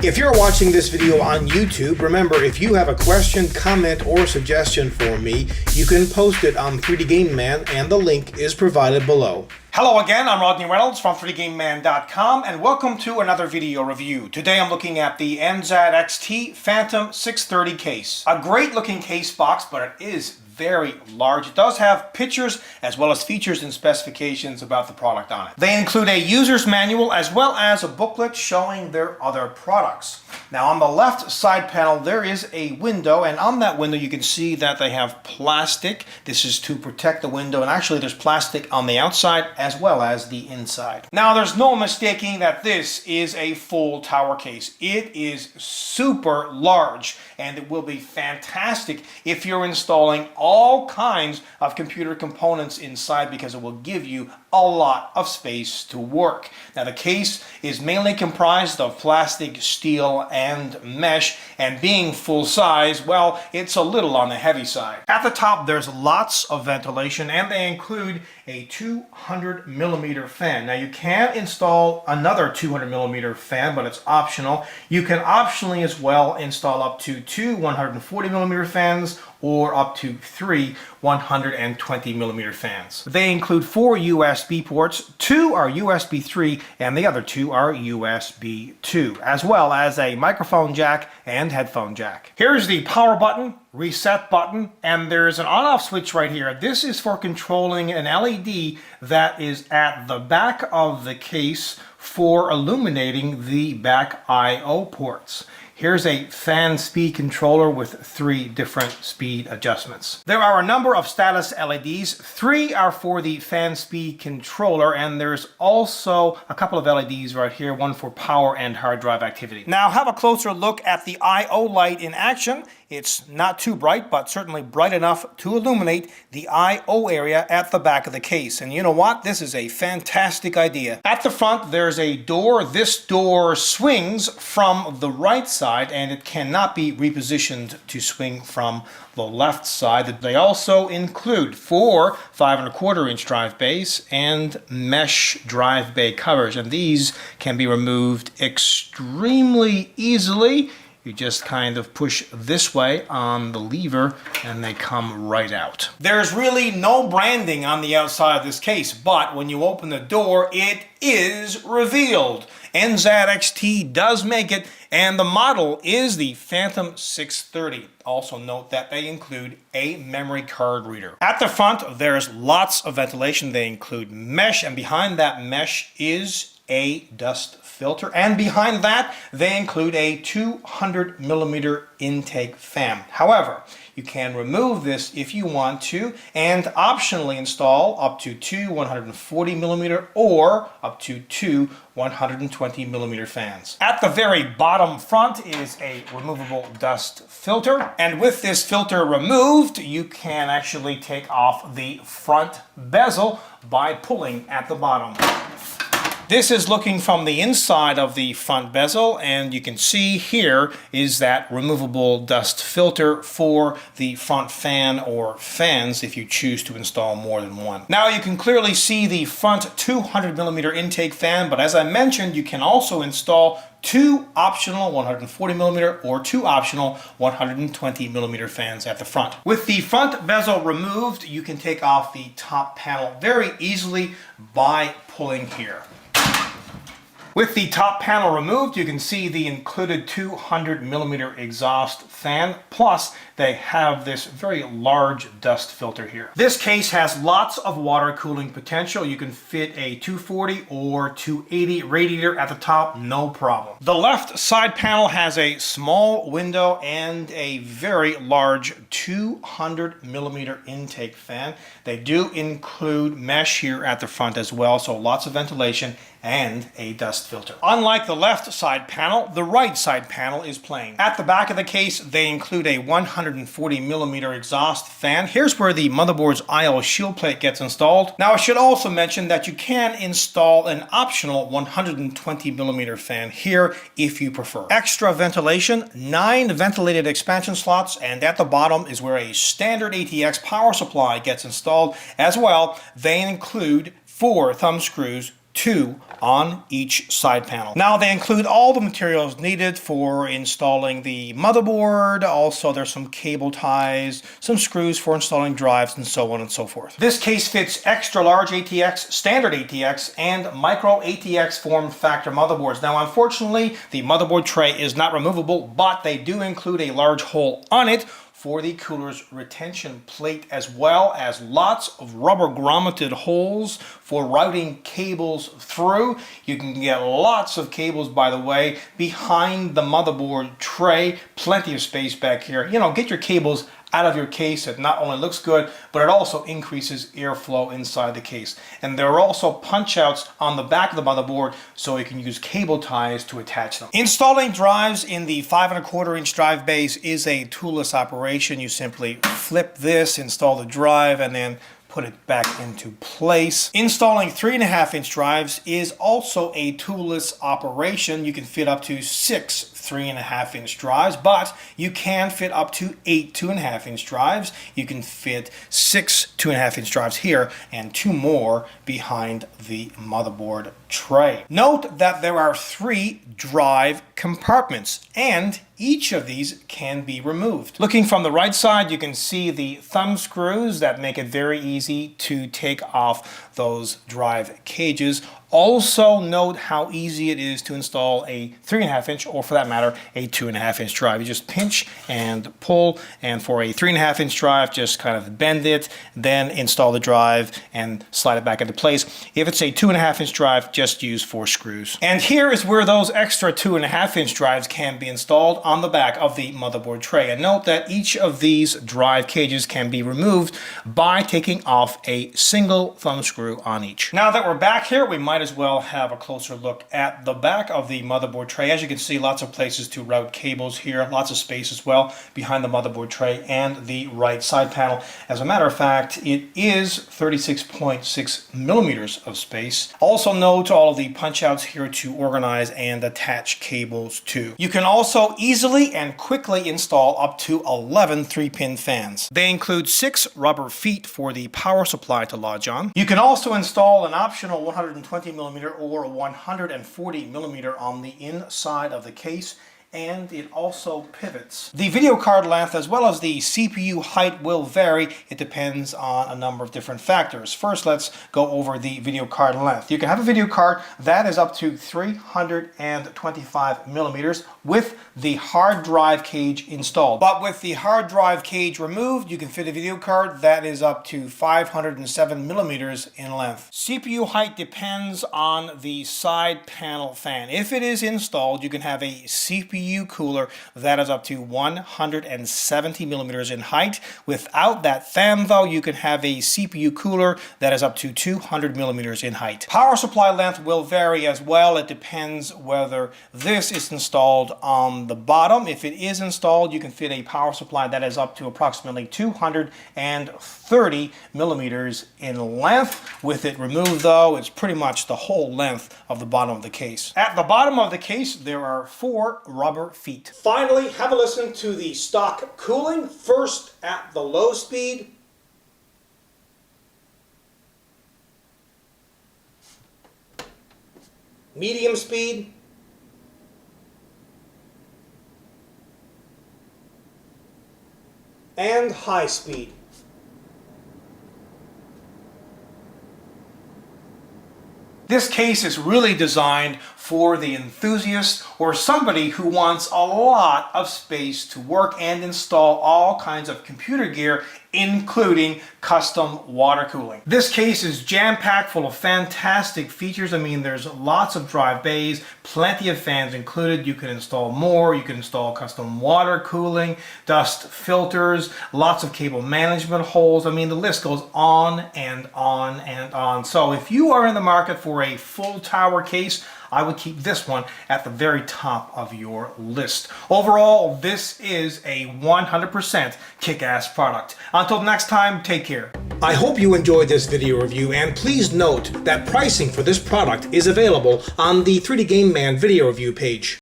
If you're watching this video on YouTube, remember, if you have a question, comment, or suggestion for me, you can post it on 3D Game Man, and the link is provided below. Hello again, I'm Rodney Reynolds from 3dgameman.com, and welcome to another video review. Today I'm looking at the NZXT Phantom 630 case. A great looking case box, but it is very large. It does have pictures as well as features and specifications about the product on it. They include a user's manual as well as a booklet showing their other products. Now on the left side panel there is a window, and on that window you can see that they have plastic. This is to protect the window, and actually there's plastic on the outside as well as the inside. Now there's no mistaking that this is a full tower case. It is super large, and it will be fantastic if you're installing all kinds of computer components inside, because it will give you a lot of space to work. Now the case is mainly comprised of plastic, steel, and mesh, and being full size, well, it's a little on the heavy side. At the top there's lots of ventilation, and they include a 200mm fan. Now you can install another 200mm fan, but it's optional. You can optionally as well install up to two 140mm fans or up to three 120mm fans. They include 4 USB ports, 2 are USB 3 and the other 2 are USB 2, as well as a microphone jack and headphone jack. Here's the power button, reset button, and there's an on-off switch right here. This is for controlling an LED that is at the back of the case for illuminating the back I/O ports. Here's a fan speed controller with 3 different speed adjustments. There are a number of status LEDs. 3 are for the fan speed controller, and there's also a couple of LEDs right here, one for power and hard drive activity. Now have a closer look at the I/O light in action. It's not too bright, but certainly bright enough to illuminate the I/O area at the back of the case. And you know what? This is a fantastic idea. At the front, there's a door. This door swings from the right side, and it cannot be repositioned to swing from the left side. They also include 4 5¼ drive bays and mesh drive bay covers, and these can be removed extremely easily. You just kind of push this way on the lever and they come right out. There's really no branding on the outside of this case, but when you open the door, it is revealed. NZXT does make it, and the model is the Phantom 630. Also note that they include a memory card reader. At the front, there's lots of ventilation. They include mesh, and behind that mesh is a dust filter, and behind that they include a 200mm intake fan. However, you can remove this if you want to, and optionally install up to 2 140mm or up to 2 120mm fans. At the very bottom front is a removable dust filter, and with this filter removed you can actually take off the front bezel by pulling at the bottom. This is looking from the inside of the front bezel, and you can see here is that removable dust filter for the front fan or fans if you choose to install more than one. Now you can clearly see the front 200mm intake fan, but as I mentioned, you can also install 2 optional 140mm or 2 optional 120mm fans at the front. With the front bezel removed, you can take off the top panel very easily by pulling here. With the top panel removed, you can see the included 200mm exhaust fan, plus they have this very large dust filter here. This case has lots of water cooling potential. You can fit a 240 or 280 radiator at the top, no problem. The left side panel has a small window and a very large 200mm intake fan. They do include mesh here at the front as well, so lots of ventilation and a dust filter. Unlike the left side panel, the right side panel is plain. At the back of the case, they include a 140mm exhaust fan. Here's where the motherboard's I/O shield plate gets installed. Now I should also mention that you can install an optional 120mm fan here if you prefer. Extra ventilation, 9 ventilated expansion slots, and at the bottom is where a standard ATX power supply gets installed. As well, they include 4 thumb screws 2 on each side panel. Now they include all the materials needed for installing the motherboard. Also there's some cable ties, some screws for installing drives, and so on and so forth. This case fits extra large ATX, standard ATX, and micro ATX form factor motherboards. Now unfortunately the motherboard tray is not removable, but they do include a large hole on it for the cooler's retention plate, as well as lots of rubber grommeted holes for routing cables through. You can get lots of cables, by the way, behind the motherboard tray. Plenty of space back here. You know, get your cables out of your case. It not only looks good, but it also increases airflow inside the case. And there are also punch outs on the back of the motherboard, so you can use cable ties to attach them. Installing drives in the 5¼ drive base is a toolless operation. You simply flip this, install the drive, and then put it back into place. Installing 3½ drives is also a toolless operation. You can fit up to 6 3½ drives, but you can fit up to 8 2½ drives. You can fit 6 2½ drives here and 2 more behind the motherboard tray. Note that there are 3 drive compartments, and each of these can be removed. Looking from the right side, you can see the thumb screws that make it very easy to take off those drive cages. Also note how easy it is to install a 3½ or for that matter, a 2½ drive. You just pinch and pull, and for a 3½ drive, just kind of bend it, then install the drive and slide it back into place. If it's a 2½ drive, just use 4 screws. And here is where those extra 2½ drives can be installed on the back of the motherboard tray. And note that each of these drive cages can be removed by taking off a single thumb screw on each. Now that we're back here, we might as well have a closer look at the back of the motherboard tray. As you can see, lots of places to route cables here, lots of space as well behind the motherboard tray and the right side panel. As a matter of fact, it is 36.6 millimeters of space. Also note all of the punch outs here to organize and attach cables to. You can also easily and quickly install up to 11 3-pin fans. They include 6 rubber feet for the power supply to lodge on. You can also install an optional 120 millimeter or 140 millimeter on the inside of the case, and it also pivots. The video card length as well as the CPU height will vary. It depends on a number of different factors. First, let's go over the video card length. You can have a video card that is up to 325 millimeters with the hard drive cage installed. But with the hard drive cage removed, you can fit a video card that is up to 507 millimeters in length. CPU height depends on the side panel fan. If it is installed, you can have a CPU cooler that is up to 170 millimeters in height. Without that fan though, you can have a CPU cooler that is up to 200 millimeters in height. Power supply length will vary as well. It depends whether this is installed on the bottom. If it is installed, you can fit a power supply that is up to approximately 230 millimeters in length. With it removed though, it's pretty much the whole length of the bottom of the case. At the bottom of the case, there are 4 rubber feet. Finally, have a listen to the stock cooling. First at the low speed. Medium speed. And high speed. This case is really designed for the enthusiast or somebody who wants a lot of space to work and install all kinds of computer gear, including custom water cooling. This case is jam-packed full of fantastic features. I mean, there's lots of drive bays, plenty of fans included. You can install more. You can install custom water cooling, dust filters, lots of cable management holes. I mean, the list goes on and on and on. So if you are in the market for a full tower case, I would keep this one at the very top of your list. Overall, this is a 100% kick-ass product. Until next time, take care. I hope you enjoyed this video review, and please note that pricing for this product is available on the 3D Game Man video review page.